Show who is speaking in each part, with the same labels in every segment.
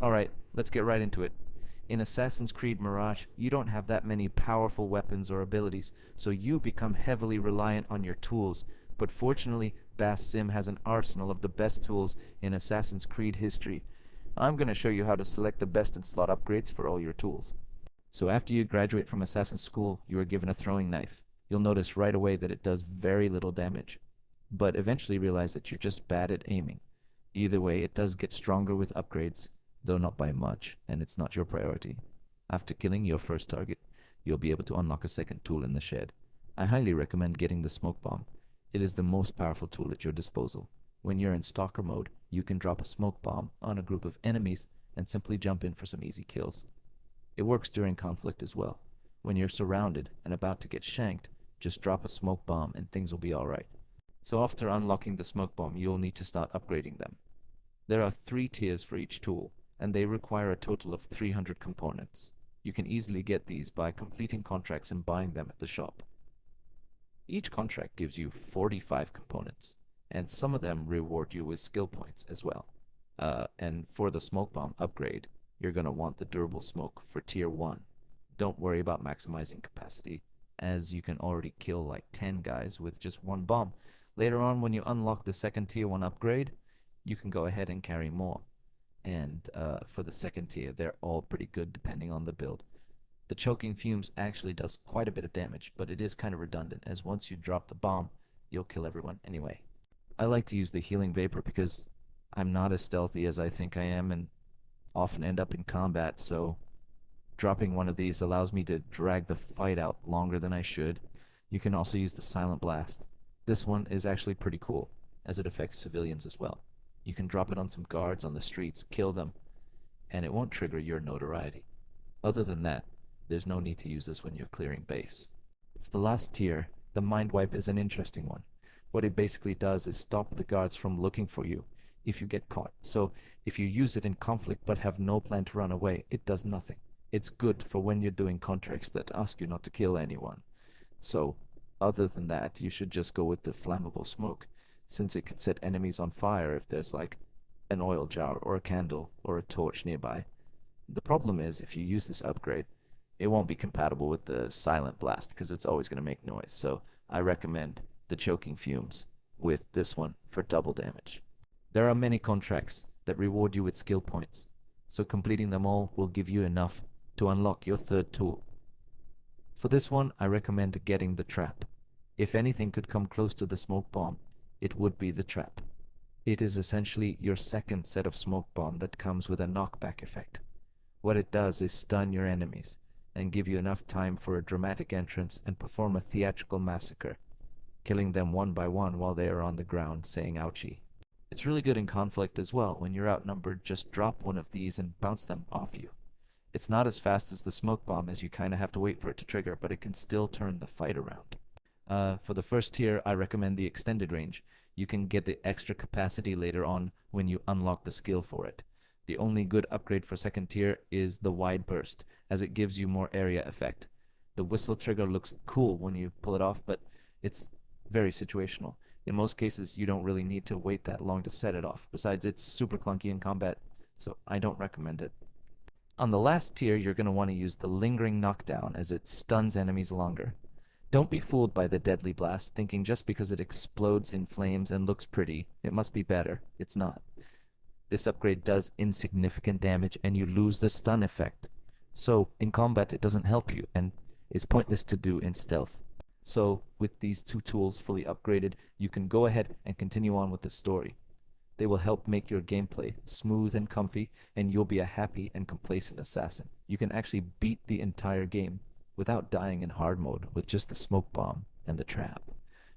Speaker 1: Alright, let's get right into it. In Assassin's Creed Mirage, you don't have that many powerful weapons or abilities, so you become heavily reliant on your tools. But fortunately, Bass Sim has an arsenal of the best tools in Assassin's Creed history. I'm going to show you how to select the best and slot upgrades for all your tools. So after you graduate from Assassin's School, you are given a throwing knife. You'll notice right away that it does very little damage, but eventually realize that you're just bad at aiming. Either way, it does get stronger with upgrades, though not by much, and it's not your priority. After killing your first target, you'll be able to unlock a second tool in the shed. I highly recommend getting the smoke bomb. It is the most powerful tool at your disposal. When you're in stalker mode, you can drop a smoke bomb on a group of enemies and simply jump in for some easy kills. It works during conflict as well. When you're surrounded and about to get shanked, just drop a smoke bomb and things will be alright. So after unlocking the smoke bomb, you'll need to start upgrading them. There are 3 tiers for each tool, and they require a total of 300 components. You can easily get these by completing contracts and buying them at the shop. Each contract gives you 45 components, and some of them reward you with skill points as well. And for the smoke bomb upgrade, you're going to want the durable smoke for tier 1. Don't worry about maximizing capacity, as you can already kill like 10 guys with just one bomb. Later on, when you unlock the second tier 1 upgrade, you can go ahead and carry more. And for the second tier, they're all pretty good depending on the build. The choking fumes actually does quite a bit of damage, but it is kind of redundant, as once you drop the bomb, you'll kill everyone anyway. I like to use the healing vapor because I'm not as stealthy as I think I am and often end up in combat, so dropping one of these allows me to drag the fight out longer than I should. You can also use the silent blast. This one is actually pretty cool, as it affects civilians as well. You can drop it on some guards on the streets, kill them, and it won't trigger your notoriety. Other than that, there's no need to use this when you're clearing base. For the last tier, the mind wipe is an interesting one. What it basically does is stop the guards from looking for you if you get caught. So if you use it in conflict but have no plan to run away, it does nothing. It's good for when you're doing contracts that ask you not to kill anyone. So other than that, you should just go with the flammable smoke, since it can set enemies on fire if there's like an oil jar or a candle or a torch nearby. The problem is, if you use this upgrade, it won't be compatible with the silent blast because it's always going to make noise. So I recommend the choking fumes with this one for double damage. There are many contracts that reward you with skill points, so completing them all will give you enough to unlock your third tool. For this one, I recommend getting the trap. If anything could come close to the smoke bomb, it would be the trap. It is essentially your second set of smoke bomb that comes with a knockback effect. What it does is stun your enemies and give you enough time for a dramatic entrance and perform a theatrical massacre, killing them one by one while they are on the ground saying ouchie. It's really good in conflict as well. When you're outnumbered, just drop one of these and bounce them off you. It's not as fast as the smoke bomb, as you kind of have to wait for it to trigger, but it can still turn the fight around. For the first tier, I recommend the extended range. You can get the extra capacity later on when you unlock the skill for it. The only good upgrade for second tier is the wide burst, as it gives you more area effect. The whistle trigger looks cool when you pull it off, but it's very situational. In most cases, you don't really need to wait that long to set it off. Besides, it's super clunky in combat, so I don't recommend it. On the last tier, you're going to want to use the lingering knockdown, as it stuns enemies longer. Don't be fooled by the deadly blast, thinking just because it explodes in flames and looks pretty, it must be better. It's not. This upgrade does insignificant damage and you lose the stun effect. So in combat it doesn't help you and is pointless to do in stealth. So with these 2 tools fully upgraded, you can go ahead and continue on with the story. They will help make your gameplay smooth and comfy, and you'll be a happy and complacent assassin. You can actually beat the entire game without dying in hard mode with just the smoke bomb and the trap.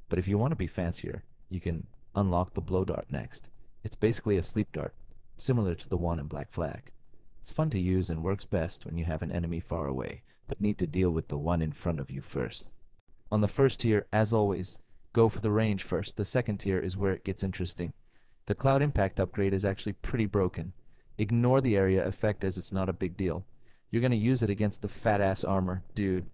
Speaker 1: But if you want to be fancier, you can unlock the blow dart next. It's basically a sleep dart, similar to the one in Black Flag. It's fun to use and works best when you have an enemy far away, but need to deal with the one in front of you first. On the first tier, as always, go for the range first. The second tier is where it gets interesting. The Cloud Impact upgrade is actually pretty broken. Ignore the area effect, as it's not a big deal. You're going to use it against the fat-ass armor dude.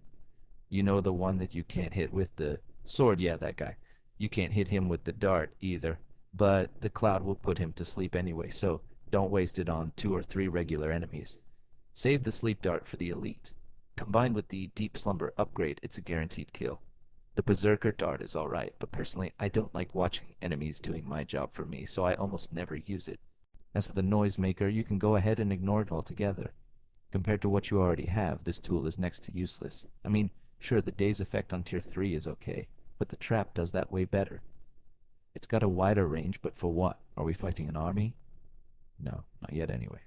Speaker 1: You know, the one that you can't hit with the sword? Yeah, that guy. You can't hit him with the dart either, but the cloud will put him to sleep anyway, so don't waste it on 2 or 3 regular enemies. Save the sleep dart for the elite. Combined with the deep slumber upgrade, it's a guaranteed kill. The berserker dart is alright, but personally I don't like watching enemies doing my job for me, so I almost never use it. As for the noisemaker, you can go ahead and ignore it altogether. Compared to what you already have, this tool is next to useless. I mean, sure, the daze effect on tier 3 is okay, but the trap does that way better. It's got a wider range, but for what? Are we fighting an army? No, not yet anyway.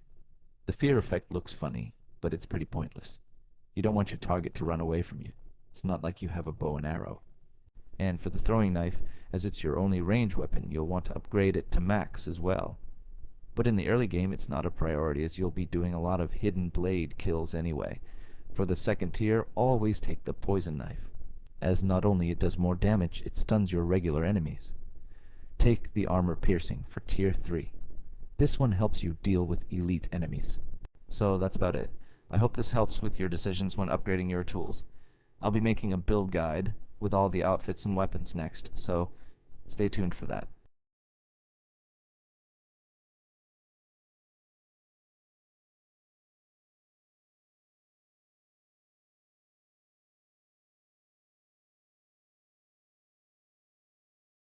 Speaker 1: The fear effect looks funny, but it's pretty pointless. You don't want your target to run away from you. It's not like you have a bow and arrow. And for the throwing knife, as it's your only range weapon, you'll want to upgrade it to max as well. But in the early game, it's not a priority, as you'll be doing a lot of hidden blade kills anyway. For the second tier, always take the poison knife, as not only it does more damage, it stuns your regular enemies. Take the armor piercing for tier 3. This one helps you deal with elite enemies. So that's about it. I hope this helps with your decisions when upgrading your tools. I'll be making a build guide with all the outfits and weapons next, so stay tuned for that.